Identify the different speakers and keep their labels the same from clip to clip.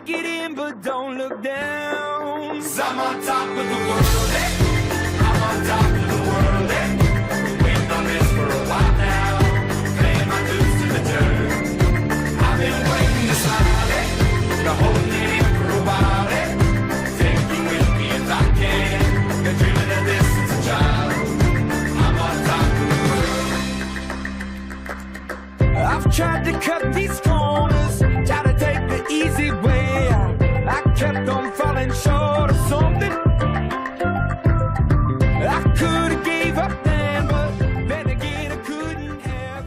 Speaker 1: Take it in, but don't look down.
Speaker 2: 'Cause I'm on top of the world, hey. I'm on top of the world, hey. Waiting on this for a while now. Paying my dues to the dirt. I've been waiting to smile, hey. To hold it in for a while, hey. Take you with me if I can. Been dreaming of this since a child. I'm on top of the world.
Speaker 1: I've tried to cut these corners, try to take the easy way out. I kept on falling short of something. I could have gave up then, but then again I couldn't have.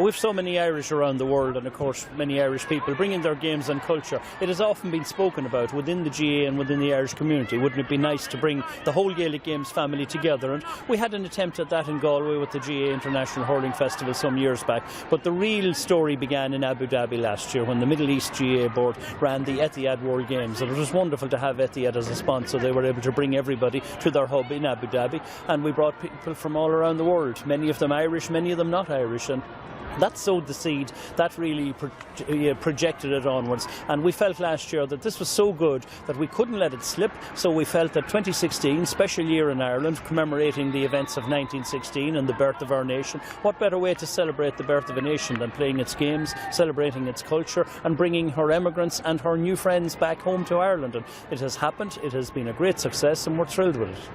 Speaker 3: We've so many Irish around the world, and of course many Irish people bringing their games and culture. It has often been spoken about within the GAA and within the Irish community. Wouldn't it be nice to bring the whole Gaelic Games family together? And we had an attempt at that in Galway with the GAA International Hurling Festival some years back. But the real story began in Abu Dhabi last year when the Middle East GAA board ran the Etihad World Games. And it was wonderful to have Etihad as a sponsor. They were able to bring everybody to their hub in Abu Dhabi, and we brought people from all around the world, many of them Irish, many of them not Irish. And that sowed the seed, that really projected it onwards. And we felt last year that this was so good that we couldn't let it slip. So we felt that 2016, special year in Ireland, commemorating the events of 1916 and the birth of our nation. What better way to celebrate the birth of a nation than playing its games, celebrating its culture and bringing her emigrants and her new friends back home to Ireland. And it has happened, it has been a great success, and we're thrilled with it.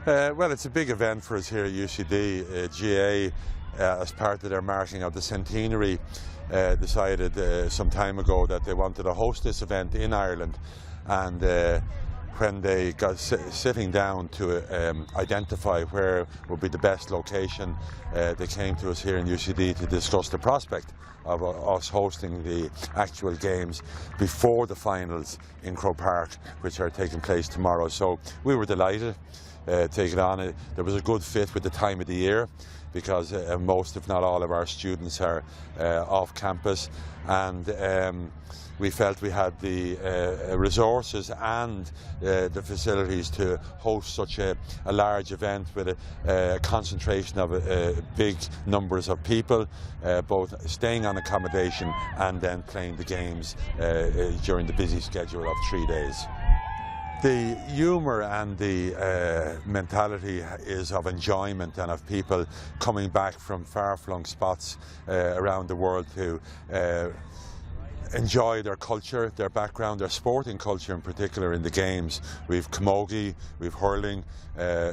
Speaker 4: Well, it's a big event for us here at UCD. GAA, as part of their marking of the centenary, decided some time ago that they wanted to host this event in Ireland. And when they got sitting down to identify where would be the best location, they came to us here in UCD to discuss the prospect of us hosting the actual games before the finals in Croke Park, which are taking place tomorrow. So we were delighted. Take it on. There was a good fit with the time of the year because most, if not all, of our students are off campus, and we felt we had the resources and the facilities to host such a large event with a concentration of big numbers of people, both staying on accommodation and then playing the games during the busy schedule of 3 days. The humour and the mentality is of enjoyment and of people coming back from far-flung spots around the world to enjoy their culture, their background, their sporting culture in particular in the games. We've camogie, we've hurling,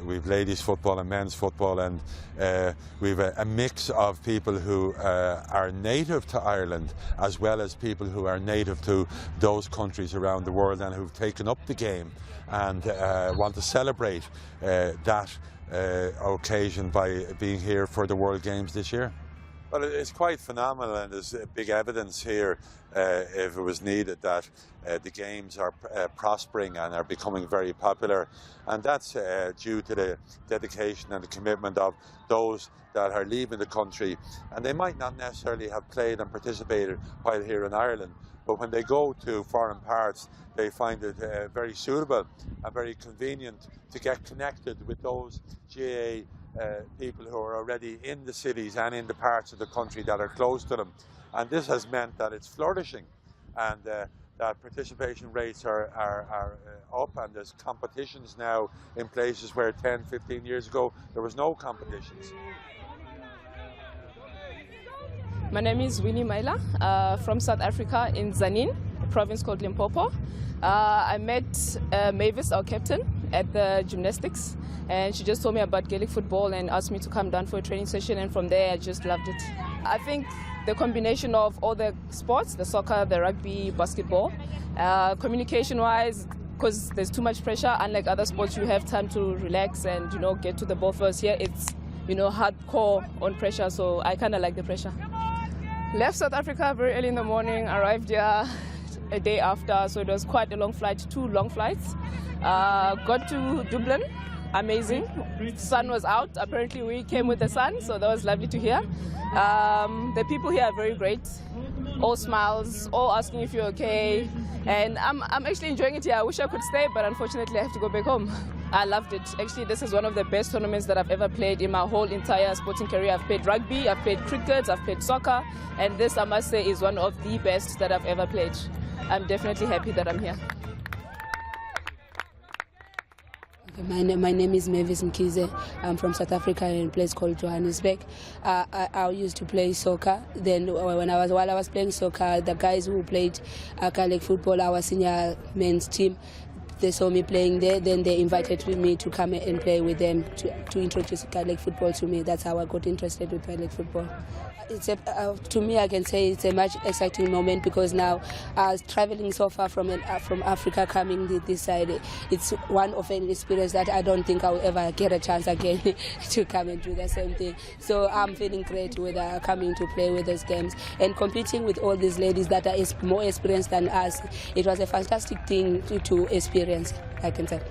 Speaker 4: we've ladies football and men's football, and we've a mix of people who are native to Ireland as well as people who are native to those countries around the world and who've taken up the game and want to celebrate that occasion by being here for the World Games this year. Well, it's quite phenomenal, and there's big evidence here, if it was needed, that the games are prospering and are becoming very popular, and that's due to the dedication and the commitment of those that are leaving the country, and they might not necessarily have played and participated while here in Ireland, but when they go to foreign parts, they find it very suitable and very convenient to get connected with those GAA people who are already in the cities and in the parts of the country that are close to them. And this has meant that it's flourishing, and that participation rates are up, and there's competitions now in places where 10, 15 years ago there was no competitions.
Speaker 5: My name is Winnie Maila, from South Africa in Tzaneen, a province called Limpopo. I met Mavis, our captain, at the gymnastics, and she just told me about Gaelic football and asked me to come down for a training session, and from there I just loved it. I think the combination of all the sports, the soccer, the rugby, basketball, communication-wise, because there's too much pressure, unlike other sports you have time to relax and get to the ball first. Here it's hardcore on pressure, so I kind of like the pressure. Left South Africa very early in the morning, arrived here a day after, so it was quite a long flight, 2 long flights. Got to Dublin, amazing. Sun was out, apparently we came with the sun, so that was lovely to hear. The people here are very great, all smiles, all asking if you're okay, and I'm actually enjoying it here. I wish I could stay, but unfortunately I have to go back home. I loved it. Actually, this is one of the best tournaments that I've ever played in my whole entire sporting career. I've played rugby, I've played cricket, I've played soccer, and this, I must say, is one of the best that I've ever played. I'm definitely happy that I'm here.
Speaker 6: My name is Mavis Mkize. I'm from South Africa in a place called Johannesburg. I used to play soccer. Then while I was playing soccer, the guys who played Gaelic football, our senior men's team, they saw me playing there, then they invited me to come and play with them to introduce Gaelic football to me. That's how I got interested with Gaelic football. To me, I can say it's a much exciting moment because now traveling so far from Africa, coming this side, it's one of an experience that I don't think I'll ever get a chance again to come and do the same thing. So I'm feeling great with coming to play with these games and competing with all these ladies that are more experienced than us. It was a fantastic thing to experience, I can say.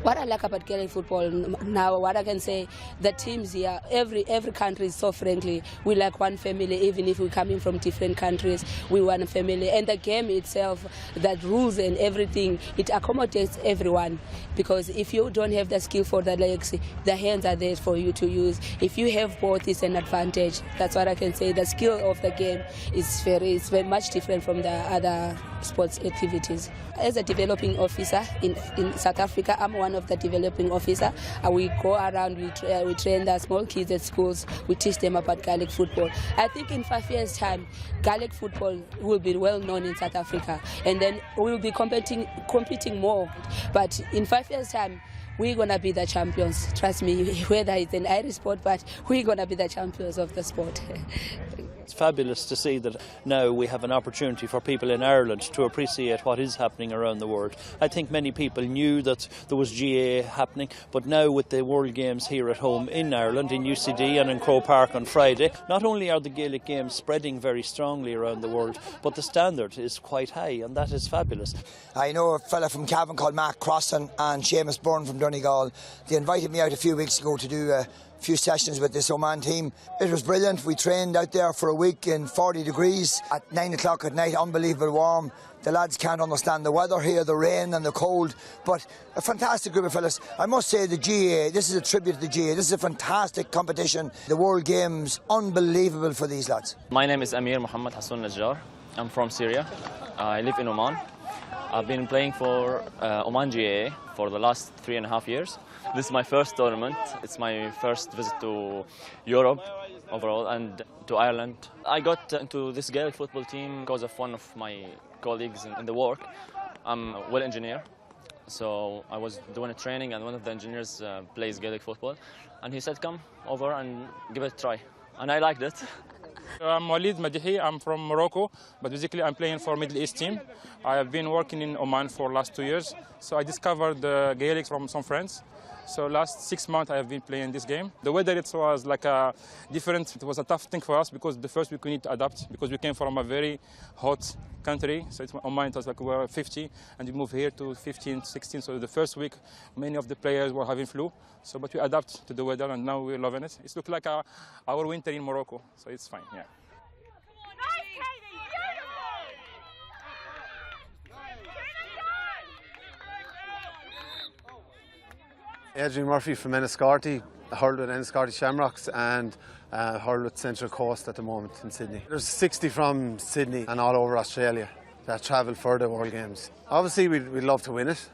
Speaker 6: What I like about Gaelic football now, what I can say, the teams here, every country is so friendly. We like one family, even if we're coming from different countries, we one family. And the game itself, the rules and everything, it accommodates everyone. Because if you don't have the skill for the legs, the hands are there for you to use. If you have both, it's an advantage. That's what I can say. The skill of the game is very much different from the other sports activities. As a developing officer in South Africa, I'm one of the developing officer. We go around, we train the small kids at schools, we teach them about Gaelic football. I think in 5 years' time, Gaelic football will be well known in South Africa, and then we will be competing more. But in 5 years' time, we're going to be the champions. Trust me, whether it's an Irish sport, but we're going to be the champions of the sport.
Speaker 3: It's fabulous to see that now we have an opportunity for people in Ireland to appreciate what is happening around the world. I think many people knew that there was GAA happening, but now with the World Games here at home in Ireland, in UCD and in Croke Park on Friday, not only are the Gaelic Games spreading very strongly around the world, but the standard is quite high, and that is fabulous.
Speaker 7: I know a fella from Cavan called Mark Crossan and Seamus Byrne from Donegal. They invited me out a few weeks ago to do a few sessions with this Oman team. It was brilliant. We trained out there for a week in 40 degrees at 9 o'clock at night, unbelievable warm. The lads can't understand the weather here, the rain and the cold, but a fantastic group of fellas. I must say the GAA, this is a tribute to the GAA. This is a fantastic competition. The World Games, unbelievable for these lads.
Speaker 8: My name is Amir Mohammed Hassan Najjar. I'm from Syria. I live in Oman. I've been playing for Oman GAA for the last 3.5 years. This is my first tournament. It's my first visit to Europe overall and to Ireland. I got into this Gaelic football team because of one of my colleagues in the work. I'm a well engineer, so I was doing a training and one of the engineers plays Gaelic football, and he said come over and give it a try, and I liked it.
Speaker 9: I'm Walid Madihi. I'm from Morocco, but basically I'm playing for Middle East team. I have been working in Oman for the last 2 years, so I discovered the Gaelic from some friends. So last 6 months I have been playing this game. The weather was like different. It was a tough thing for us because the first week we need to adapt because we came from a very hot country. So Oman it was like we were 50 and we moved here to 15, 16. So the first week many of the players were having flu. So but we adapt to the weather and now we're loving it. It's looked like our winter in Morocco. So it's fine, yeah.
Speaker 10: Adrian Murphy from Enniscorthy, hurled with Enniscorthy Shamrocks and hurled with Central Coast at the moment in Sydney. There's 60 from Sydney and all over Australia that travel for the World Games. Obviously we'd love to win it,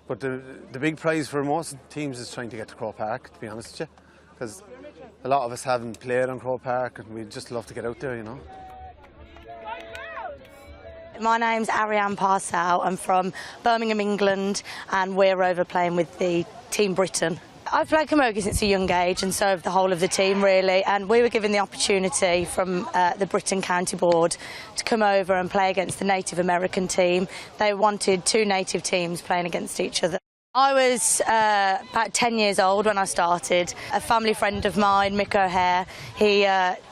Speaker 10: but the big prize for most teams is trying to get to Croke Park, to be honest with you, because a lot of us haven't played on Croke Park and we'd just love to get out there, you know.
Speaker 11: My name's Ariane Parsell. I'm from Birmingham, England, and we're over playing with the Team Britain. I've played camogie since a young age, and so have the whole of the team, really. And we were given the opportunity from the Britain County Board to come over and play against the Native American team. They wanted 2 native teams playing against each other. I was about 10 years old when I started. A family friend of mine, Mick O'Hare, he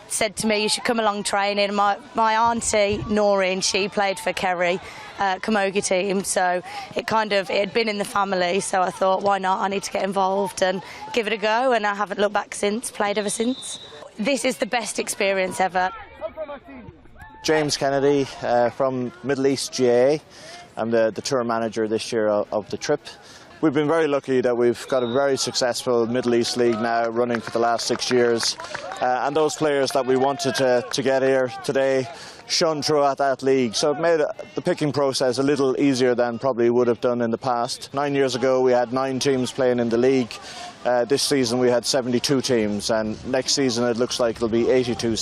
Speaker 11: said to me, you should come along training. My auntie, Noreen, she played for Kerry camogie team, so it had been in the family, so I thought, why not? I need to get involved and give it a go, and I haven't looked back since, played ever since. This is the best experience ever.
Speaker 12: James Kennedy from Middle East GAA. I'm the tour manager this year of the trip. We've been very lucky that we've got a very successful Middle East League now running for the last 6 years, and those players that we wanted to get here today shone throughout that league, so it made the picking process a little easier than probably would have done in the past. 9 years ago we had 9 teams playing in the league. This season we had 72 teams, and next season it looks like it'll be 82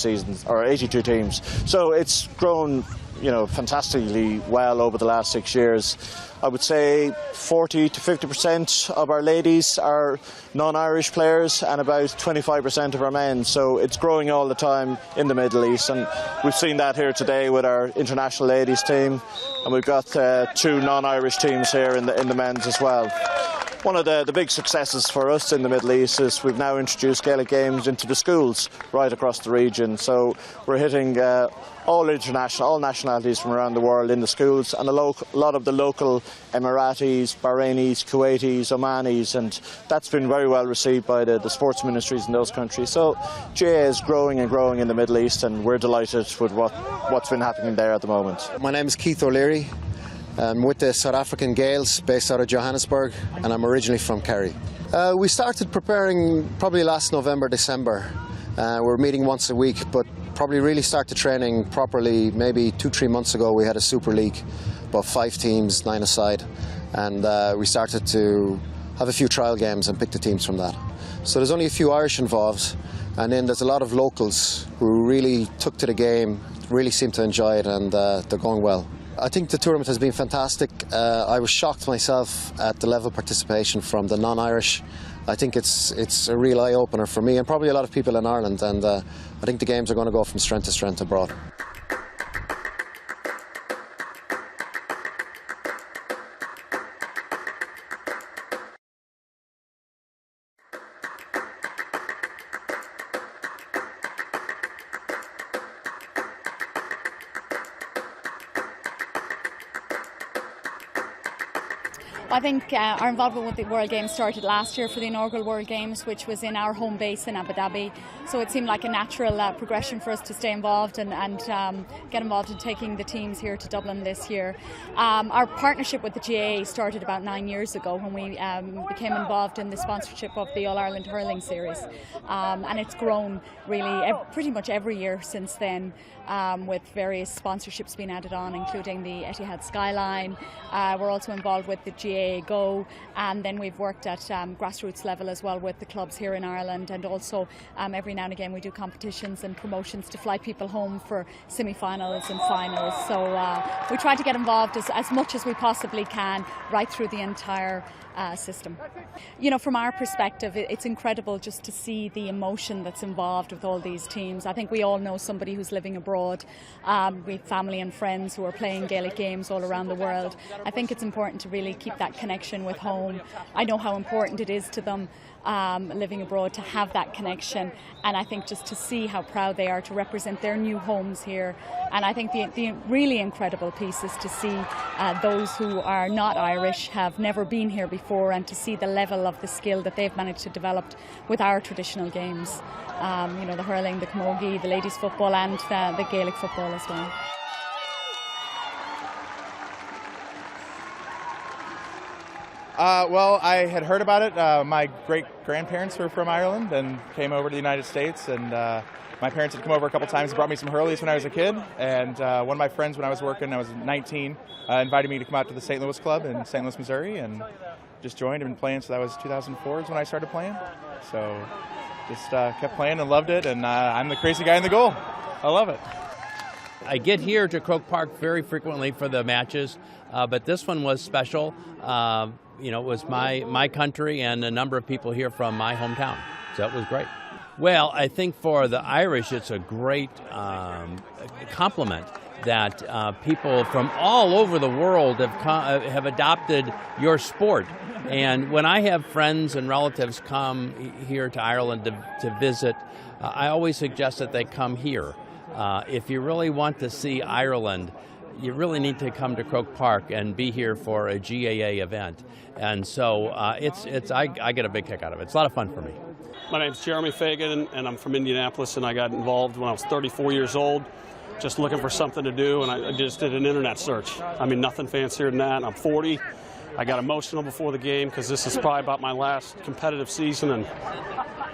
Speaker 12: teams. So it's grown, you know, fantastically well over the last 6 years. I would say 40 to 50% of our ladies are non-Irish players and about 25% of our men. So it's growing all the time in the Middle East, and we've seen that here today with our international ladies team, and we've got 2 non-Irish teams here in the men's as well. One of the big successes for us in the Middle East is we've now introduced Gaelic games into the schools right across the region. So we're hitting all nationalities from around the world in the schools, and a lot of the local Emiratis, Bahrainis, Kuwaitis, Omanis, and that's been very well received by the sports ministries in those countries. So GAA is growing and growing in the Middle East, and we're delighted with what's been happening there at the moment.
Speaker 13: My name is Keith O'Leary. I'm with the South African Gaels based out of Johannesburg, and I'm originally from Kerry. We started preparing probably last November, December. We're meeting once a week, but probably really started training properly maybe 2-3 months ago. We had a Super League, about 5 teams, 9 aside, and we started to have a few trial games and pick the teams from that. So there's only a few Irish involved, and then there's a lot of locals who really took to the game, really seem to enjoy it, and they're going well. I think the tournament has been fantastic. I was shocked myself at the level of participation from the non-Irish. I think it's a real eye-opener for me and probably a lot of people in Ireland, and I think the games are going to go from strength to strength abroad.
Speaker 14: I think our involvement with the World Games started last year for the inaugural World Games, which was in our home base in Abu Dhabi. So it seemed like a natural progression for us to stay involved and get involved in taking the teams here to Dublin this year. Our partnership with the GAA started about 9 years ago when we became involved in the sponsorship of the All-Ireland Hurling Series. And it's grown really pretty much every year since then, with various sponsorships being added on, including the Etihad Skyline. We're also involved with the GAA Go, and then we've worked at grassroots level as well with the clubs here in Ireland, and also every now and again we do competitions and promotions to fly people home for semi-finals and finals. So we try to get involved as much as we possibly can right through the entire system. You know, from our perspective, it's incredible just to see the emotion that's involved with all these teams. I think we all know somebody who's living abroad. We have family and friends who are playing Gaelic games all around the world. I think it's important to really keep that connection with home. I know how important it is to them living abroad to have that connection, and I think just to see how proud they are to represent their new homes here. And I think the really incredible piece is to see those who are not Irish, have never been here before, and to see the level of the skill that they've managed to develop with our traditional games. You know, the hurling, the camogie, the ladies football, and the Gaelic football as well.
Speaker 15: Well, I had heard about it. My great-grandparents were from Ireland and came over to the United States, and my parents had come over a couple times and brought me some hurleys when I was a kid. And one of my friends, when I was working, I was 19, invited me to come out to the St. Louis Club in St. Louis, Missouri, and just joined and been playing. So that was 2004 is when I started playing. So just kept playing and loved it, and I'm the crazy guy in the goal. I love it.
Speaker 16: I get here to Croke Park very frequently for the matches, but this one was special. You know, it was my country and a number of people here from my hometown, so it was great. Well, I think for the Irish, it's a great compliment that people from all over the world have adopted your sport. And when I have friends and relatives come here to Ireland to visit, I always suggest that they come here. If you really want to see Ireland, you really need to come to Croke Park and be here for a GAA event. And so I get a big kick out of it. It's a lot of fun for me.
Speaker 17: My name's Jeremy Fagan, and I'm from Indianapolis, and I got involved when I was 34 years old, just looking for something to do, and I just did an internet search. I mean, nothing fancier than that. I'm 40. I got emotional before the game because this is probably about my last competitive season, and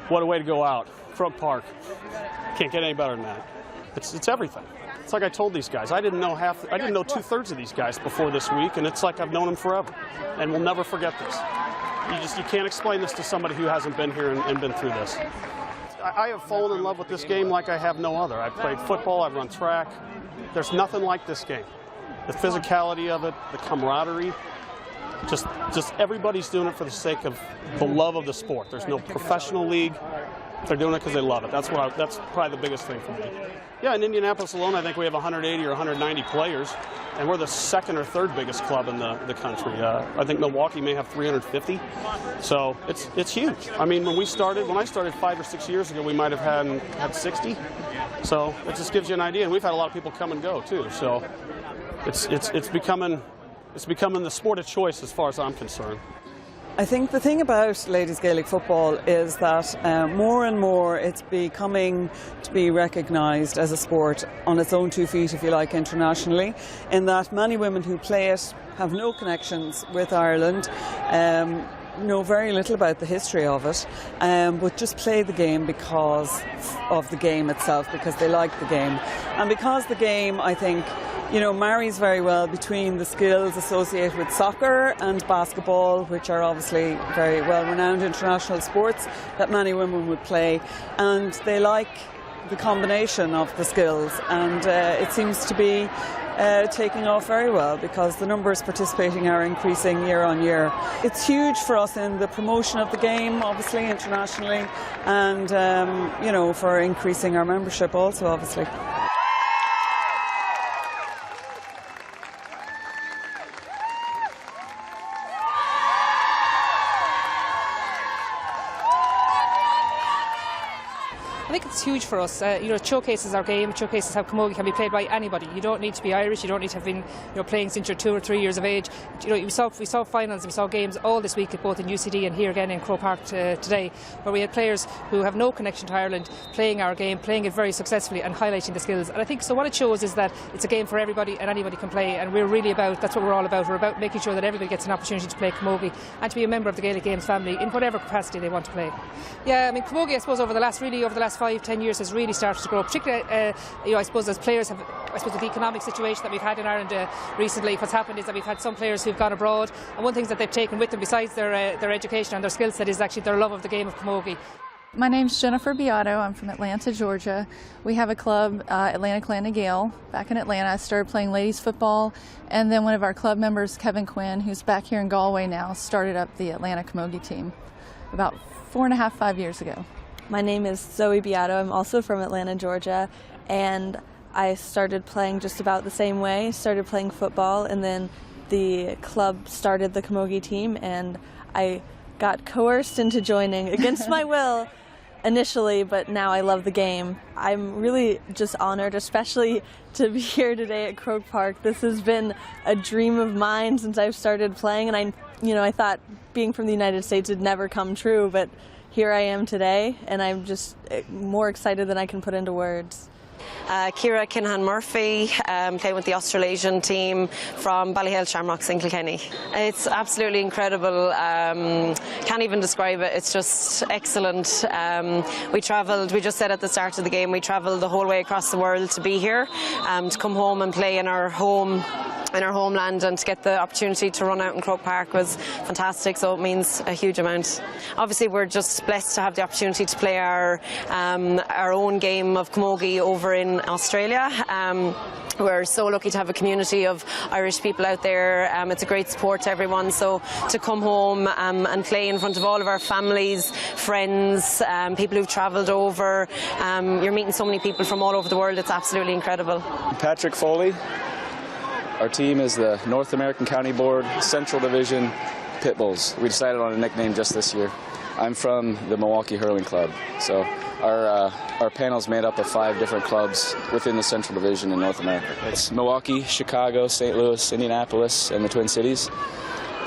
Speaker 17: what a way to go out. Croke Park. Can't get any better than that. It's everything. It's like I told these guys. I didn't know 2/3 of these guys before this week, and it's like I've known them forever. And we'll never forget this. You can't explain this to somebody who hasn't been here and been through this. I have fallen in love with this game like I have no other. I've played football, I've run track. There's nothing like this game. The physicality of it, the camaraderie, just everybody's doing it for the sake of the love of the sport. There's no professional league. They're doing it because they love it. That's probably the biggest thing for me. Yeah, in Indianapolis alone, I think we have 180 or 190 players, and we're the second or third biggest club in the country. I think Milwaukee may have 350, so it's huge. I mean, when I started 5 or 6 years ago, we might have had 60. So it just gives you an idea, and we've had a lot of people come and go too. So it's becoming the sport of choice as far as I'm concerned.
Speaker 18: I think the thing about ladies Gaelic football is that more and more it's becoming to be recognised as a sport on its own 2 feet, if you like, internationally, in that many women who play it have no connections with Ireland, know very little about the history of it, but just play the game because of the game itself, because they like the game. And because the game, I think, marries very well between the skills associated with soccer and basketball, which are obviously very well-renowned international sports that many women would play, and they like the combination of the skills, and it seems to be taking off very well because the numbers participating are increasing year on year. It's huge for us in the promotion of the game, obviously, internationally, and for increasing our membership also, obviously.
Speaker 19: I think it's huge for us. It showcases our game, it showcases how camogie can be played by anybody. You don't need to be Irish, you don't need to have been playing since you're 2 or 3 years of age. We saw finals and we saw games all this week, both in UCD and here again in Croke Park today, where we had players who have no connection to Ireland playing our game, playing it very successfully and highlighting the skills. And I think what it shows is that it's a game for everybody and anybody can play, and that's what we're all about. We're about making sure that everybody gets an opportunity to play camogie and to be a member of the Gaelic Games family in whatever capacity they want to play. Yeah, I mean, camogie, I suppose, over the last 5-10 years has really started to grow, particularly I suppose as players have, with the economic situation that we've had in Ireland recently. What's happened is that we've had some players who've gone abroad, and one thing that they've taken with them besides their education and their skill set is actually their love of the game of camogie.
Speaker 20: My name's Jennifer Beato. I'm from Atlanta, Georgia. We have a club, Atlanta Clan of Gael, back in Atlanta. I started playing ladies football, and then one of our club members, Kevin Quinn, who's back here in Galway now, started up the Atlanta Camogie team about 4.5, 5 years ago.
Speaker 21: My name is Zoe Beato. I'm also from Atlanta, Georgia, and I started playing just about the same way. Started playing football, and then the club started the camogie team, and I got coerced into joining against my will initially, but now I love the game. I'm really just honored, especially to be here today at Croke Park. This has been a dream of mine since I've started playing, and I thought being from the United States would never come true, but here I am today, and I'm just more excited than I can put into words.
Speaker 22: Ciara Kinahan Murphy, playing with the Australasian team from Ballyhale Shamrocks in Kilkenny. It's absolutely incredible. Can't even describe it. It's just excellent. We just said at the start of the game, we travelled the whole way across the world to be here, to come home and play in our homeland, and to get the opportunity to run out in Croke Park was fantastic, so it means a huge amount. Obviously, we're just blessed to have the opportunity to play our own game of camogie over in Australia. We're so lucky to have a community of Irish people out there. It's a great support to everyone, so to come home and play in front of all of our families, friends, people who've travelled over, you're meeting so many people from all over the world. It's absolutely incredible.
Speaker 23: Patrick Foley. Our team is the North American County Board Central Division Pitbulls. We decided on a nickname just this year. I'm from the Milwaukee Hurling Club, so our panel's made up of 5 different clubs within the Central Division in North America. It's Milwaukee, Chicago, St. Louis, Indianapolis, and the Twin Cities.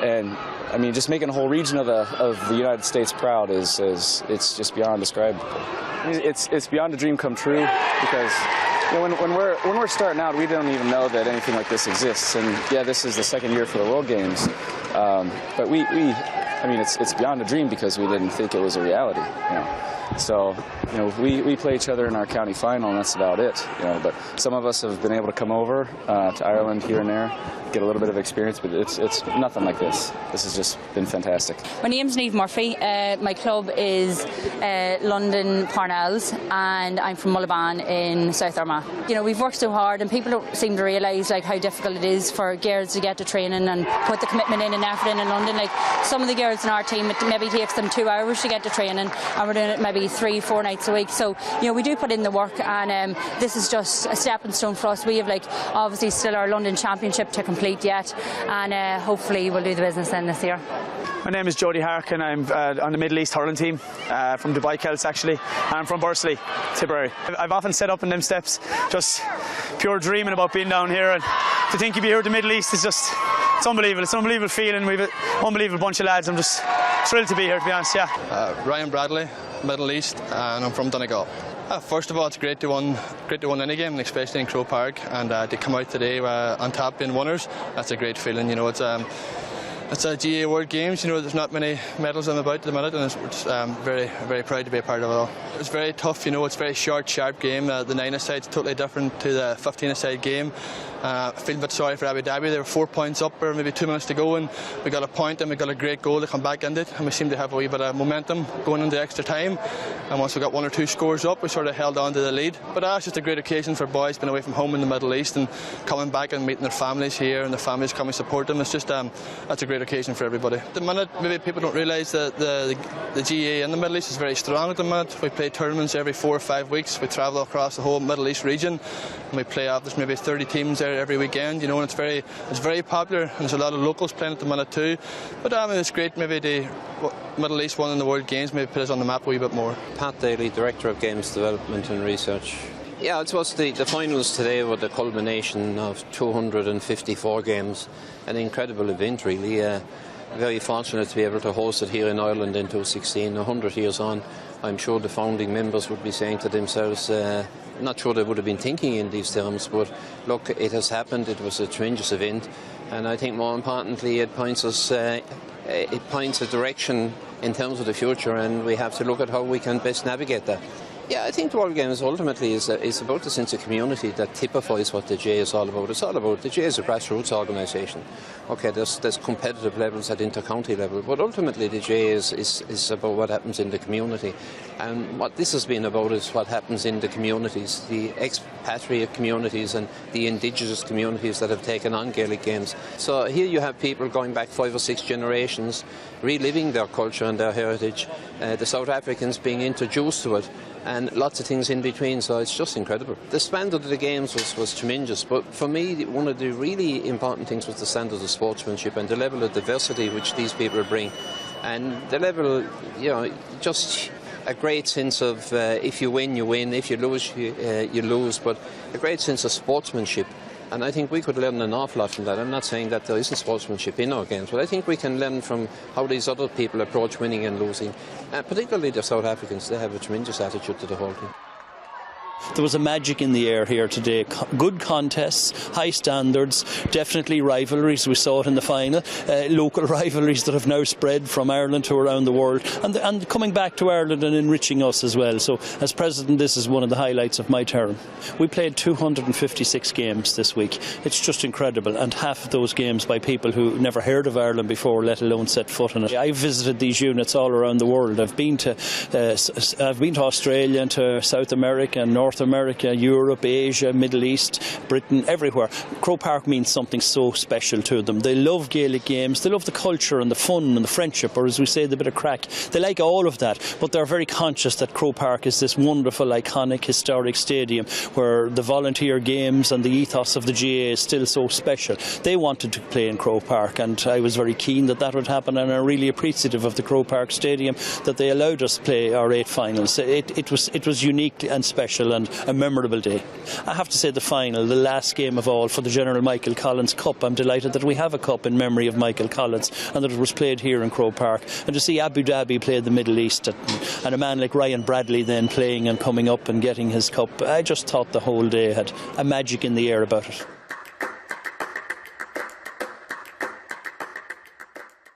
Speaker 23: And I mean, just making a whole region of the United States proud is it's just beyond describable. It's beyond a dream come true, because when we're starting out, we don't even know that anything like this exists. And yeah, this is the second year for the World Games. But I mean, it's beyond a dream because we didn't think it was a reality. So, we play each other in our county final, and that's about it. But some of us have been able to come over to Ireland here and there, get a little bit of experience, but it's nothing like this. This has just been fantastic.
Speaker 1: My name's Niamh Murphy. My club is London Parnells, and I'm from Mullaban in South Armagh. We've worked so hard, and people don't seem to realise how difficult it is for girls to get to training and put the commitment in and effort in London. Like some of the girls in our team, it maybe takes them 2 hours to get to training, and we're doing it maybe 3-4 nights a week. So we do put in the work, and this is just a stepping stone for us. We have obviously still our London Championship to complete yet, and hopefully we'll do the business then this year.
Speaker 2: My name is Jody Harkin. I'm on the Middle East hurling team from Dubai Celts actually, and I'm from Bursley, Tipperary. I've often set up in them steps, just pure dreaming about being down here, and to think you'd be here at the Middle East is just, it's unbelievable. It's an unbelievable feeling. We've an unbelievable bunch of lads. I'm just thrilled to be here, to be honest.
Speaker 4: Ryan Bradley, Middle East, and I'm from Donegal. First of all, it's great to win any game, especially in Croke Park, and to come out today on top being winners. That's a great feeling. It's a GAA World Games. There's not many medals about at the minute, and it's very, very proud to be a part of it all. It's very tough. It's a very short, sharp game. The 9-a-side is totally different to the 15-a-side game. I feel a bit sorry for Abu Dhabi. They were 4 points up, or maybe 2 minutes to go, and we got a point, and we got a great goal to come back into it, and we seem to have a wee bit of momentum going into extra time. And once we got 1 or 2 scores up, we sort of held on to the lead. But it's just a great occasion for boys being away from home in the Middle East and coming back and meeting their families here, and the families coming to support them. It's just that's a great occasion for everybody. At the minute, maybe people don't realise that the GAA in the Middle East is very strong at the minute. We play tournaments every 4 or 5 weeks. We travel across the whole Middle East region, and we play there's maybe 30 teams there every weekend. And it's very popular. And there's a lot of locals playing at the minute too. But it's great. Maybe the Middle East won in the World Games. Maybe put us on the map a wee bit more.
Speaker 24: Pat Daly, Director of Games Development and Research. Yeah, I suppose the finals today were the culmination of 254 games. An incredible event, really. Very fortunate to be able to host it here in Ireland in 2016. 100 years on, I'm sure the founding members would be saying to themselves, not sure they would have been thinking in these terms, but look, it has happened. It was a tremendous event, and I think more importantly it points a direction in terms of the future, and we have to look at how we can best navigate that. Yeah, I think the World Games ultimately is about the sense of community that typifies what the GAA is all about. It's all about, the GAA is a grassroots organisation. Okay, there's competitive levels at inter-county level, but ultimately the GAA is about what happens in the community. And what this has been about is what happens in the communities, the expatriate communities and the indigenous communities that have taken on Gaelic games. So here you have people going back 5 or 6 generations, reliving their culture and their heritage, the South Africans being introduced to it, and lots of things in between, so it's just incredible. The standard of the games was tremendous, but for me one of the really important things was the standard of sportsmanship and the level of diversity which these people bring, and the level, just a great sense of if you win, you win, if you lose, you lose, but a great sense of sportsmanship. And I think we could learn an awful lot from that. I'm not saying that there isn't sportsmanship in our games, but I think we can learn from how these other people approach winning and losing. Particularly the South Africans, they have a tremendous attitude to the whole thing.
Speaker 3: There was a magic in the air here today. Good contests, high standards, definitely rivalries. We saw it in the final. Local rivalries that have now spread from Ireland to around the world, and coming back to Ireland and enriching us as well. So as President, this is one of the highlights of my term. We played 256 games this week. It's just incredible, and half of those games by people who never heard of Ireland before, let alone set foot in it. I've visited these units all around the world. I've been to Australia, and to South America, and North America, Europe, Asia, Middle East, Britain, everywhere. Croke Park means something so special to them. They love Gaelic games, they love the culture and the fun and the friendship, or as we say, the bit of crack. They like all of that, but they're very conscious that Croke Park is this wonderful, iconic, historic stadium where the volunteer games and the ethos of the GAA is still so special. They wanted to play in Croke Park, and I was very keen that that would happen, and I'm really appreciative of the Croke Park Stadium that they allowed us to play our 8 finals. It was unique and special, and a memorable day. I have to say the final, the last game of all for the General Michael Collins Cup. I'm delighted that we have a cup in memory of Michael Collins, and that it was played here in Croke Park. And to see Abu Dhabi play the Middle East, and a man like Ryan Bradley then playing and coming up and getting his cup, I just thought the whole day had a magic in the air about it.